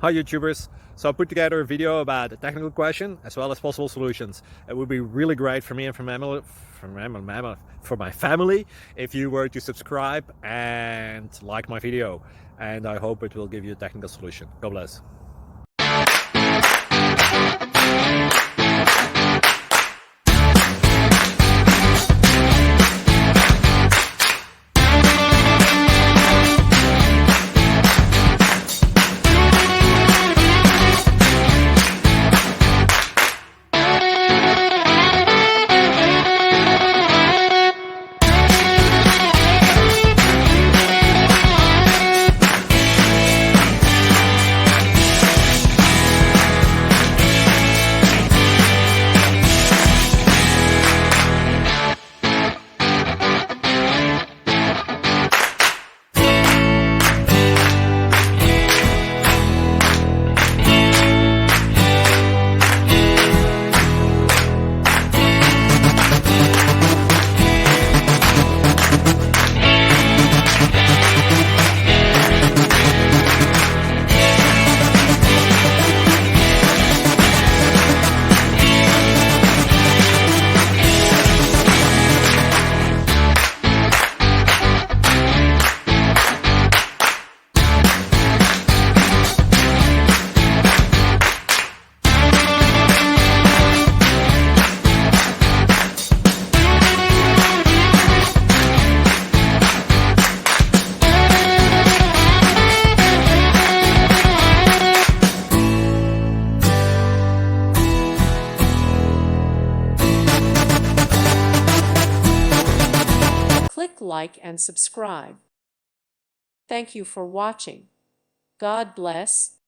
Hi YouTubers! So I put together a video about a technical question as well as possible solutions. It would be really great for me and for my family if you were to subscribe and like my video, and I hope it will give you a technical solution. God bless. Click like and subscribe. Thank you for watching. God bless.